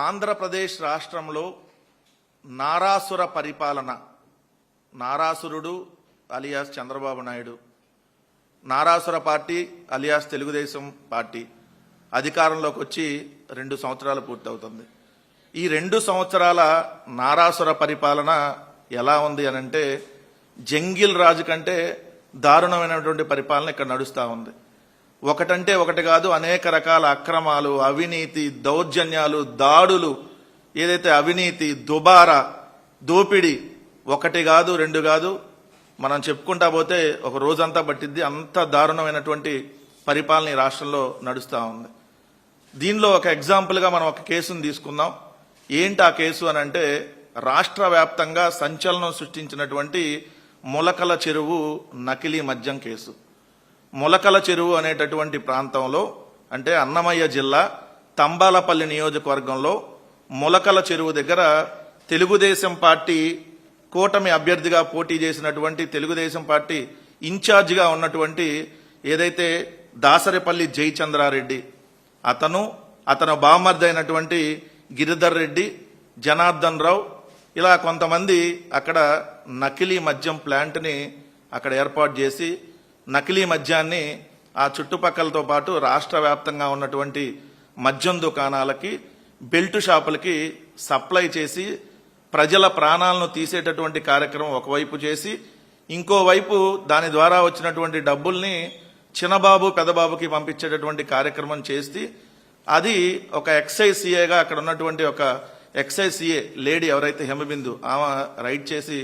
ఆంధ్రప్రదేశ్ రాష్ట్రంలో నారాసుర పరిపాలన, నారాసురుడు అలియాస్ చంద్రబాబు నాయుడు, నారాసుర పార్టీ అలియాస్ తెలుగుదేశం పార్టీ అధికారంలోకి వచ్చి 2 సంవత్సరాలు పూర్తవుతుంది. ఈ 2 సంవత్సరాల నారాసుర పరిపాలన ఎలా ఉంది అనంటే జంగిల్ రాజు కంటే దారుణమైనటువంటి పరిపాలన ఇక్కడ నడుస్తూ ఉంది. ఒకటంటే ఒకటి కాదు, అనేక రకాల అక్రమాలు, అవినీతి, దౌర్జన్యాలు, దాడులు, ఏదైతే అవినీతి, దుబారా, దోపిడీ ఒకటి కాదు 2 కాదు, మనం చెప్పుకుంటా పోతే ఒక రోజంతా పట్టిద్ది. అంత దారుణమైనటువంటి పరిపాలన ఈ రాష్ట్రంలో నడుస్తూ ఉంది. దీనిలో ఒక ఎగ్జాంపుల్గా మనం ఒక కేసును తీసుకుందాం. ఏంటి ఆ కేసు అని అంటే రాష్ట్ర వ్యాప్తంగా సంచలనం సృష్టించినటువంటి మొలకల చెరువు నకిలీ మద్యం కేసు. మొలకల చెరువు అనేటటువంటి ప్రాంతంలో, అంటే అన్నమయ్య జిల్లా తంబాలపల్లి నియోజకవర్గంలో మొలకల చెరువు దగ్గర తెలుగుదేశం పార్టీ కూటమి అభ్యర్థిగా పోటీ చేసినటువంటి తెలుగుదేశం పార్టీ ఇన్ఛార్జిగా ఉన్నటువంటి ఏదైతే దాసరిపల్లి జయచంద్రారెడ్డి, అతను బామర్ది అయినటువంటి గిరిధర్ రెడ్డి, జనార్దన్ రావు, ఇలా కొంతమంది అక్కడ నకిలీ మద్యం ప్లాంట్ని అక్కడ ఏర్పాటు చేసి నకిలీ మద్యాన్ని ఆ చుట్టుపక్కలతో పాటు రాష్ట్ర వ్యాప్తంగా ఉన్నటువంటి మద్యం దుకాణాలకి, బెల్ట్ షాపులకి సప్లై చేసి ప్రజల ప్రాణాలను తీసేటటువంటి కార్యక్రమం ఒకవైపు చేసి, ఇంకోవైపు దాని ద్వారా వచ్చినటువంటి డబ్బుల్ని చిన్నబాబు పెద్దబాబుకి పంపించేటటువంటి కార్యక్రమం చేసి, అది ఒక ఎక్సైజ్ సిఏగా అక్కడ ఉన్నటువంటి ఒక ఎక్సైజ్ సిఏ లేడీ ఎవరైతే హేమబిందు ఆమె రైడ్ చేసి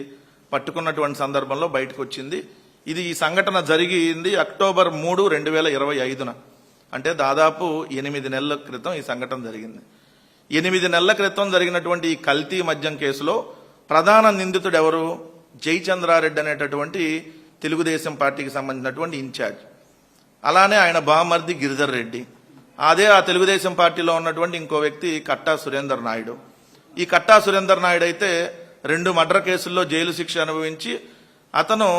పట్టుకున్నటువంటి సందర్భంలో బయటకు వచ్చింది. ఈ సంఘటన జరిగింది అక్టోబర్ 3, 2025, అంటే దాదాపు 8 నెలల క్రితం ఈ సంఘటన జరిగింది. 8 నెలల క్రితం జరిగినటువంటి ఈ కల్తీ మద్యం కేసులో ప్రధాన నిందితుడు ఎవరు? జయచంద్రారెడ్డి అనేటటువంటి తెలుగుదేశం పార్టీకి సంబంధించినటువంటి ఇన్ఛార్జ్. అలానే ఆయన బామర్ది గిరిధర్ రెడ్డి, అదే ఆ తెలుగుదేశం పార్టీలో ఉన్నటువంటి ఇంకో వ్యక్తి కట్టా సురేందర్ నాయుడు. ఈ కట్టా సురేందర్ నాయుడు అయితే 2 మర్డర్ కేసుల్లో జైలు శిక్ష అనుభవించి అతను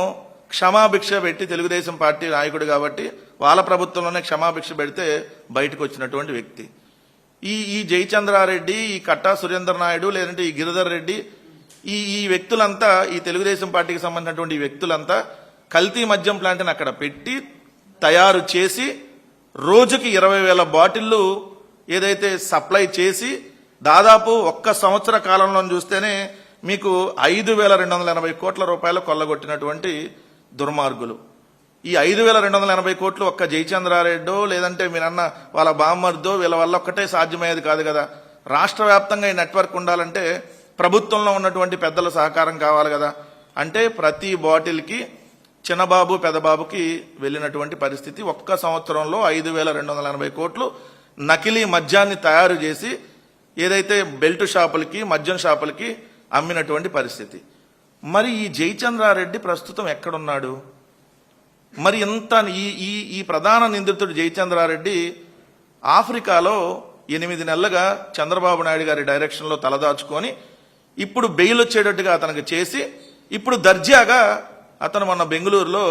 క్షమాభిక్ష పెట్టి, తెలుగుదేశం పార్టీ నాయకుడు కాబట్టి వాళ్ళ ప్రభుత్వంలోనే క్షమాభిక్ష పెడితే బయటకు వచ్చినటువంటి వ్యక్తి. ఈ జయచంద్రారెడ్డి, ఈ కట్టా సురేందర్ నాయుడు, లేదంటే ఈ గిరిధర్ రెడ్డి, ఈ వ్యక్తులంతా, ఈ తెలుగుదేశం పార్టీకి సంబంధించినటువంటి వ్యక్తులంతా కల్తీ మద్యం ప్లాంట్ని అక్కడ పెట్టి తయారు చేసి రోజుకి 20,000 బాటిళ్లు ఏదైతే సప్లై చేసి దాదాపు 1 సంవత్సర కాలంలో చూస్తేనే మీకు 5,280 కోట్ల రూపాయలు కొల్లగొట్టినటువంటి దుర్మార్గులు. ఈ 5,280 కోట్లు ఒక్క జయచంద్రారెడ్డో లేదంటే మీరన్న వాళ్ళ బామ్మర్దో వీళ్ళ వల్ల ఒక్కటే సాధ్యమయ్యేది కాదు కదా. రాష్ట్ర వ్యాప్తంగా ఈ నెట్వర్క్ ఉండాలంటే ప్రభుత్వంలో ఉన్నటువంటి పెద్దల సహకారం కావాలి కదా. అంటే ప్రతి బాటిల్కి చిన్నబాబు పెద్దబాబుకి వెళ్ళినటువంటి పరిస్థితి. 1 సంవత్సరంలో 5,280 కోట్లు నకిలీ మద్యాన్ని తయారు చేసి ఏదైతే బెల్ట్ షాపులకి, మద్యం షాపులకి అమ్మినటువంటి పరిస్థితి. మరి ఈ జయచంద్రారెడ్డి ప్రస్తుతం ఎక్కడున్నాడు? మరి ఇంత ఈ ప్రధాన నిందితుడు జయచంద్రారెడ్డి ఆఫ్రికాలో 8 నెలలుగా చంద్రబాబు నాయుడు గారి డైరెక్షన్లో తలదాచుకొని ఇప్పుడు బెయిల్ వచ్చేటట్టుగా అతనికి చేసి, ఇప్పుడు దర్జాగా అతను మొన్న బెంగళూరులో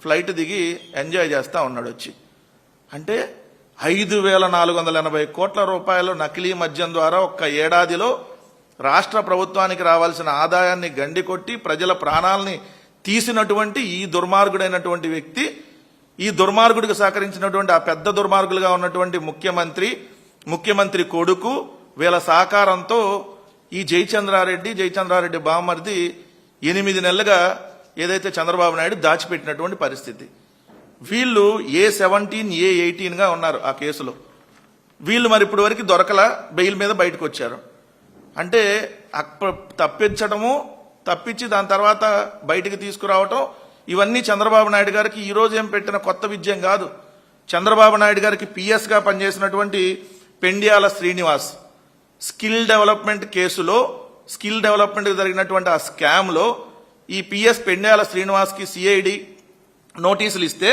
ఫ్లైట్ దిగి ఎంజాయ్ చేస్తూ ఉన్నాడు వచ్చి. అంటే 5,480 కోట్ల రూపాయలు నకిలీ మద్యం ద్వారా ఒక్క ఏడాదిలో రాష్ట్ర ప్రభుత్వానికి రావాల్సిన ఆదాయాన్ని గండికొట్టి ప్రజల ప్రాణాలని తీసినటువంటి ఈ దుర్మార్గుడైనటువంటి వ్యక్తి, ఈ దుర్మార్గుడికి సహకరించినటువంటి ఆ పెద్ద దుర్మార్గులుగా ఉన్నటువంటి ముఖ్యమంత్రి కొడుకు, వీళ్ళ సహకారంతో ఈ జయచంద్రారెడ్డి బామర్ది 8 నెలలుగా ఏదైతే చంద్రబాబు నాయుడు దాచిపెట్టినటువంటి పరిస్థితి. వీళ్ళు A17, A18గా ఉన్నారు ఆ కేసులో. వీళ్ళు మరి ఇప్పటి వరకు దొరకలా, బెయిల్ మీద బయటకు వచ్చారు. అంటే తప్పించి దాని తర్వాత బయటికి తీసుకురావటం, ఇవన్నీ చంద్రబాబు నాయుడు గారికి ఈ రోజు ఏం పెట్టిన కొత్త విజయం కాదు. చంద్రబాబు నాయుడు గారికి పిఎస్గా పనిచేసినటువంటి పెండ్యాల శ్రీనివాస్ స్కిల్ డెవలప్మెంట్ కేసులో, స్కిల్ డెవలప్మెంట్ జరిగినటువంటి ఆ స్కామ్లో ఈ పిఎస్ పెండ్యాల శ్రీనివాస్కి సిఐడి నోటీసులు ఇస్తే,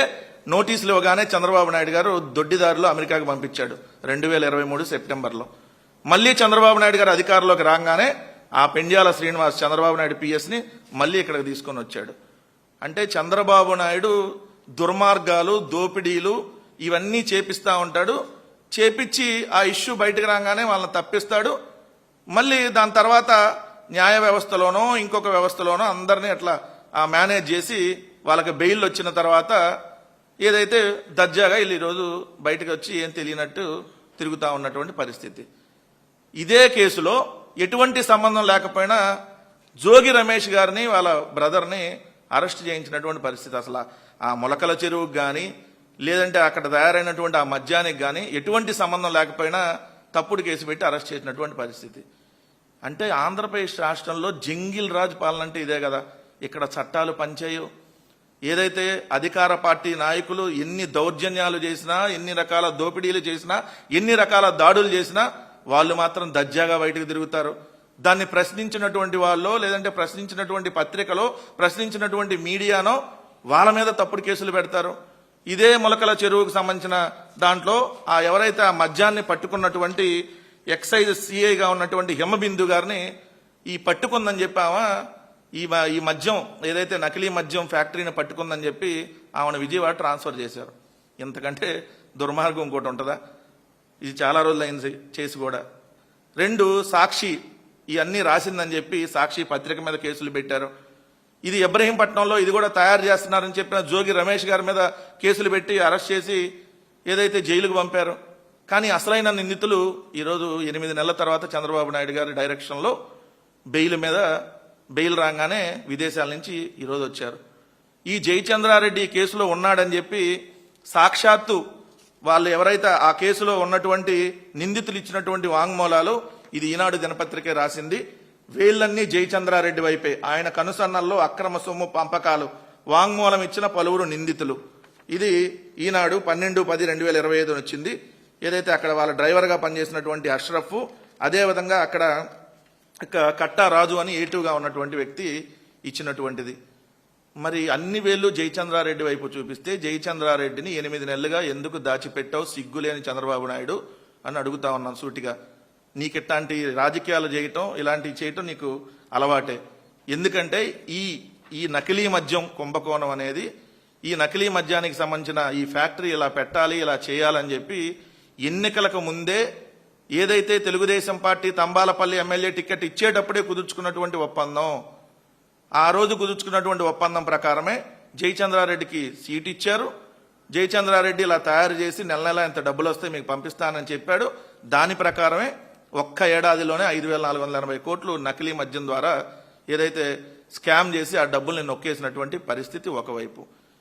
నోటీసులు ఇవ్వగానే చంద్రబాబు నాయుడు గారు దొడ్డిదారిలో అమెరికాకు పంపించాడు 2023 సెప్టెంబర్లో. మళ్ళీ చంద్రబాబు నాయుడు గారు అధికారంలోకి రాగానే ఆ పెండ్యాల శ్రీనివాస్ చంద్రబాబు నాయుడు పిఎస్ని మళ్ళీ ఇక్కడికి తీసుకొని వచ్చాడు. అంటే చంద్రబాబు నాయుడు దుర్మార్గాలు, దోపిడీలు ఇవన్నీ చేపిస్తూ ఉంటాడు. చేపించి ఆ ఇష్యూ బయటకు రాగానే వాళ్ళని తప్పిస్తాడు. మళ్ళీ దాని తర్వాత న్యాయ వ్యవస్థలోనో ఇంకొక వ్యవస్థలోనో అందరినీ అట్లా మేనేజ్ చేసి వాళ్ళకి బెయిల్ వచ్చిన తర్వాత ఏదైతే దర్జాగా వీళ్ళు ఈరోజు బయటకు వచ్చి ఏం తెలియనట్టు తిరుగుతూ ఉన్నటువంటి పరిస్థితి. ఇదే కేసులో ఎటువంటి సంబంధం లేకపోయినా జోగి రమేష్ గారిని వాళ్ళ బ్రదర్ని అరెస్ట్ చేయించినటువంటి పరిస్థితి. అసలు ఆ మొలకల చెరువుకు కానీ లేదంటే అక్కడ తయారైనటువంటి ఆ మద్యానికి కానీ ఎటువంటి సంబంధం లేకపోయినా తప్పుడు కేసు పెట్టి అరెస్ట్ చేసినటువంటి పరిస్థితి. అంటే ఆంధ్రప్రదేశ్ రాష్ట్రంలో జంగిల్ రాజ్ పాలన అంటే ఇదే కదా. ఇక్కడ చట్టాలు పనిచేయవు. ఏదైతే అధికార పార్టీ నాయకులు ఎన్ని దౌర్జన్యాలు చేసినా, ఎన్ని రకాల దోపిడీలు చేసినా, ఎన్ని రకాల దాడులు చేసినా వాళ్ళు మాత్రం దర్జాగా బయటకు తిరుగుతారు. దాన్ని ప్రశ్నించినటువంటి వాళ్ళు లేదంటే ప్రశ్నించినటువంటి పత్రికలో ప్రశ్నించినటువంటి మీడియానో వాళ్ళ మీద తప్పుడు కేసులు పెడతారు. ఇదే మొలకల చెరువుకు సంబంధించిన దాంట్లో ఎవరైతే ఆ మద్యాన్ని పట్టుకున్నటువంటి ఎక్సైజ్ సిఐగా ఉన్నటువంటి హిమబిందు గారిని ఈ పట్టుకుందని చెప్పామా ఈ మద్యం ఏదైతే నకిలీ మద్యం ఫ్యాక్టరీని పట్టుకుందని చెప్పి ఆమెను విజయవాడ ట్రాన్స్ఫర్ చేశారు. ఇంతకంటే దుర్మార్గం ఇంకోటి ఉంటుందా? ఇది చాలా రోజులు అయింది చేసి కూడా. 2 సాక్షి ఇవన్నీ రాసిందని చెప్పి సాక్షి పత్రిక మీద కేసులు పెట్టారు. ఇది ఇబ్రహీంపట్నంలో ఇది కూడా తయారు చేస్తున్నారని చెప్పిన జోగి రమేష్ గారి మీద కేసులు పెట్టి అరెస్ట్ చేసి ఏదైతే జైలుకు పంపారు. కానీ అసలైన నిందితులు ఈరోజు 8 నెలల తర్వాత చంద్రబాబు నాయుడు గారి డైరెక్షన్లో బెయిల్ రాగానే విదేశాల నుంచి ఈరోజు వచ్చారు. ఈ జయచంద్రారెడ్డి కేసులో ఉన్నాడని చెప్పి సాక్షాత్తు వాళ్ళు ఎవరైతే ఆ కేసులో ఉన్నటువంటి నిందితులు ఇచ్చినటువంటి వాంగ్మూలాలు ఇది ఈనాడు దినపత్రికే రాసింది. వీళ్ళన్నీ జయచంద్రారెడ్డి వైపే. ఆయన కనుసన్నల్లో అక్రమ సొమ్ము పంపకాలు వాంగ్మూలం ఇచ్చిన పలువురు నిందితులు. ఇది ఈనాడు 12/10/2025 వచ్చింది. ఏదైతే అక్కడ వాళ్ళ డ్రైవర్గా పనిచేసినటువంటి అష్రఫ్, అదేవిధంగా అక్కడ కట్టా రాజు అని ఏటుగా ఉన్నటువంటి వ్యక్తి ఇచ్చినటువంటిది. మరి అన్ని వేళ్లు జయచంద్రారెడ్డి వైపు చూపిస్తే జయచంద్రారెడ్డిని 8 నెలలుగా ఎందుకు దాచిపెట్టావు సిగ్గులేని చంద్రబాబు నాయుడు అని అడుగుతా ఉన్నాను సూటిగా. నీకు ఇట్లాంటి రాజకీయాలు చేయటం ఇలాంటివి చేయటం నీకు అలవాటే. ఎందుకంటే ఈ నకిలీ మద్యం కుంభకోణం అనేది, ఈ నకిలీ మద్యానికి సంబంధించిన ఈ ఫ్యాక్టరీ ఇలా పెట్టాలి ఇలా చేయాలని చెప్పి ఎన్నికలకు ముందే ఏదైతే Telugu Desam party Thamballapalle MLA ticket ఇచ్చేటప్పుడే కుదుర్చుకున్నటువంటి ఒప్పందం, ఆ రోజు కుదుర్చుకున్నటువంటి ఒప్పందం ప్రకారమే జయచంద్రారెడ్డికి సీట్ ఇచ్చారు. జయచంద్రారెడ్డి ఇలా తయారు చేసి నెల నెల ఎంత డబ్బులు వస్తే మీకు పంపిస్తానని చెప్పాడు. దాని ప్రకారమే ఒక్క ఏడాదిలోనే 5,480 కోట్లు నకిలీ మద్యం ద్వారా ఏదైతే స్కామ్ చేసి ఆ డబ్బుల్ని నొక్కేసినటువంటి పరిస్థితి ఒకవైపు.